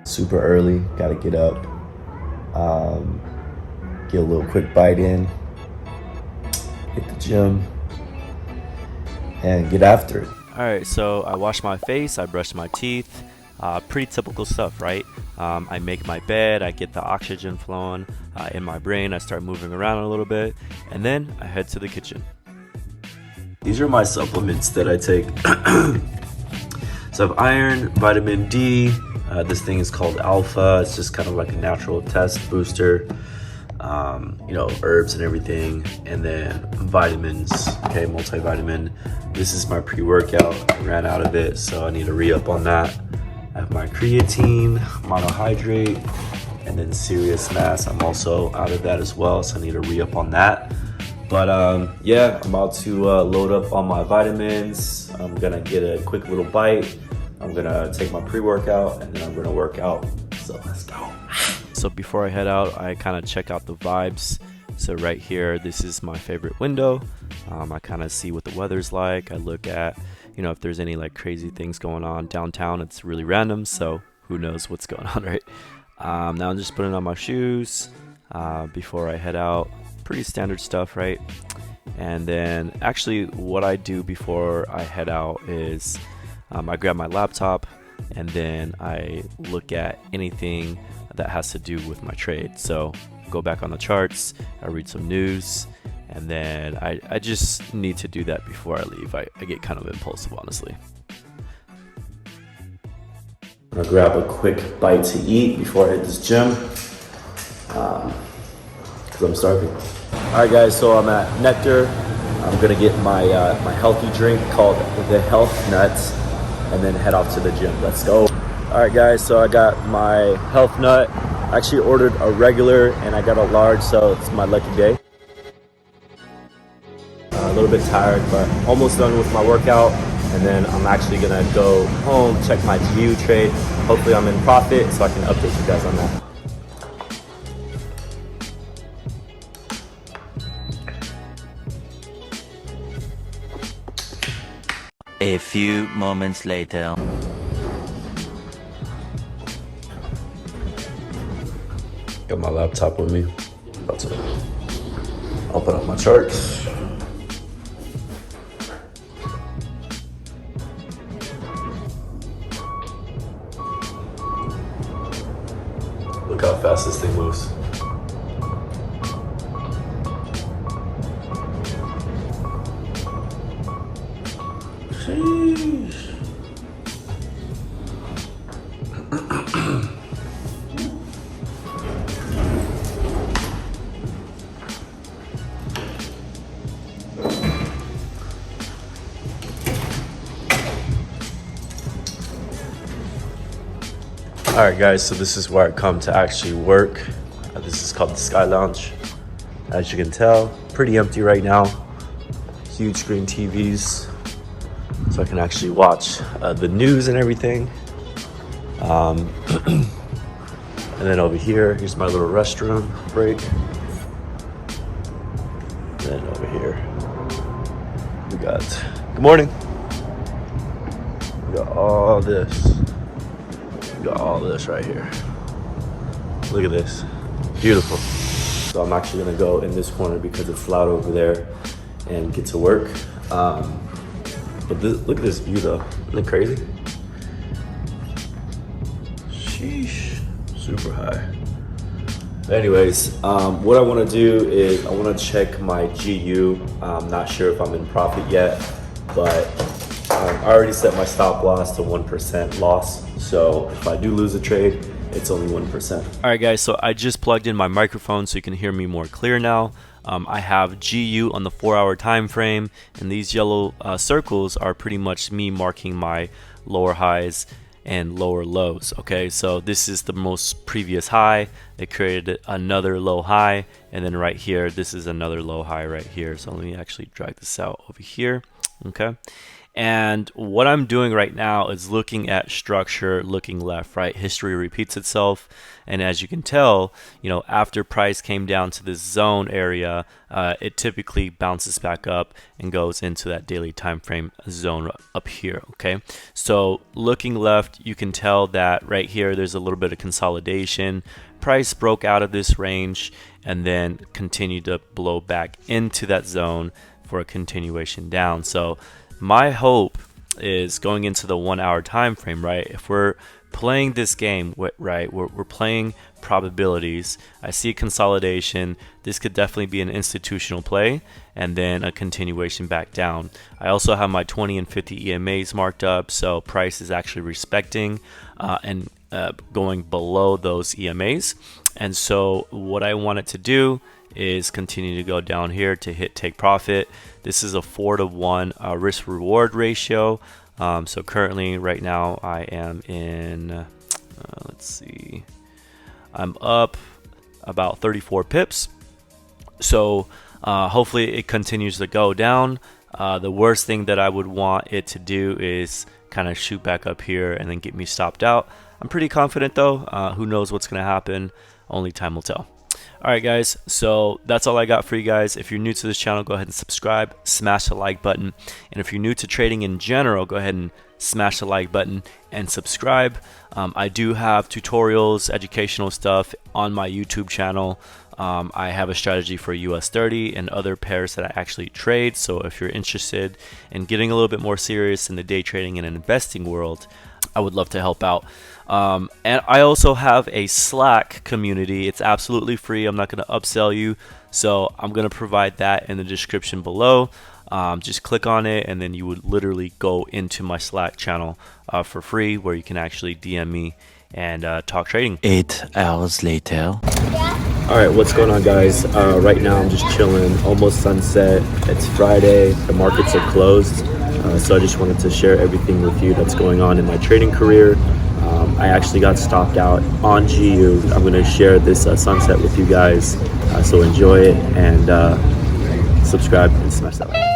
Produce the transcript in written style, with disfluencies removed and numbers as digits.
super early, gotta get up, get a little quick bite in, hit the gym, and get after it. Alright, so I wash my face, I brush my teeth, pretty typical stuff, right? I make my bed, I get the oxygen flowing in my brain, I start moving around a little bit, and then I head to the kitchen. These are my supplements that I take. So I have iron, vitamin D, this thing is called Alpha, it's just kind of like a natural test booster, herbs and everything, and then vitamins, okay, multivitamin. This is my pre-workout, I ran out of it, so I need to re-up on that. I have my creatine, monohydrate, and then serious mass. I'm also out of that as well, so I need to re-up on that. But yeah, I'm about to load up on my vitamins. I'm gonna get a quick little bite. I'm gonna take my pre-workout and then I'm gonna work out. So let's go. So before I head out, I kind of check out the vibes. So right here, this is my favorite window. I kind of see what the weather's like. I look at, if there's any like crazy things going on downtown. It's really random, so who knows what's going on, right? Now I'm just putting on my shoes before I head out. Pretty standard stuff, right? And then actually what I do before I head out is I grab my laptop and then I look at anything that has to do with my trade. So go back on the charts, I read some news, and then I just need to do that before I leave. I get kind of impulsive, honestly. I'm gonna grab a quick bite to eat before I hit this gym, because I'm starving. All right guys, so I'm at Nectar. I'm gonna get my healthy drink called the Health Nuts and then head off to the gym. Let's go. All right guys, so I got my Health Nut. I actually ordered a regular and I got a large, so it's my lucky day. A little bit tired, but almost done with my workout. And then I'm actually gonna go home, check my GU trade. Hopefully I'm in profit so I can update you guys on that. A few moments later. Got my laptop with me. About to open up my charts. Look how fast this thing moves. Sheesh. All right guys, so this is where I come to actually work. This is called the Sky Lounge. As you can tell, pretty empty right now. Huge screen TVs, so I can actually watch the news and everything. And then over here, here's my little restroom break. And then over here, we got, good morning. We got all this. Got all this right here. Look at this, beautiful. So I'm actually gonna go in this corner because it's loud over there and get to work. But look at this view though, isn't it crazy? Sheesh, super high. Anyways, what I wanna do is I wanna check my GU. I'm not sure if I'm in profit yet, but I already set my stop loss to 1% loss. So if I do lose a trade, it's only 1%. All right guys, so I just plugged in my microphone so you can hear me more clear now. I have GU on the 4-hour time frame, and these yellow circles are pretty much me marking my lower highs and lower lows. Okay, so this is the most previous high. It created another low high, and then right here, this is another low high right here. So let me actually drag this out over here. Okay, And what I'm doing right now is looking at structure, looking left, right? History repeats itself. And as you can tell, after price came down to this zone area, it typically bounces back up and goes into that daily time frame zone up here. Okay, so looking left, you can tell that right here there's a little bit of consolidation. Price broke out of this range and then continued to blow back into that zone for a continuation down. So my hope is going into the 1 hour time frame, right? If we're playing this game, right, we're playing probabilities. I see consolidation. This could definitely be an institutional play and then a continuation back down. I also have my 20 and 50 EMAs marked up, so price is actually respecting and going below those EMAs. And so what I want it to do is continue to go down here to hit take profit. This is a 4-to-1 risk reward ratio. So currently right now I am in let's see, I'm up about 34 pips. So hopefully it continues to go down. The worst thing that I would want it to do is kind of shoot back up here and then get me stopped out. I'm pretty confident though. Who knows what's going to happen? Only time will tell. Alright guys, so that's all I got for you guys. If you're new to this channel, go ahead and subscribe, smash the like button. And if you're new to trading in general, go ahead and smash the like button and subscribe. I do have tutorials, educational stuff on my YouTube channel. I have a strategy for US 30 and other pairs that I actually trade. So if you're interested in getting a little bit more serious in the day trading and investing world, I would love to help out. And I also have a Slack community. It's absolutely free. I'm not going to upsell you, so I'm going to provide that in the description below. Just click on it and then you would literally go into my Slack channel for free, where you can actually DM me and talk trading. 8 hours later. All right, what's going on, guys? Right now I'm just chilling, almost sunset. It's Friday, the markets are closed, so I just wanted to share everything with you that's going on in my trading career. I actually got stopped out on GU. I'm going to share this sunset with you guys, so enjoy it and subscribe and smash that like.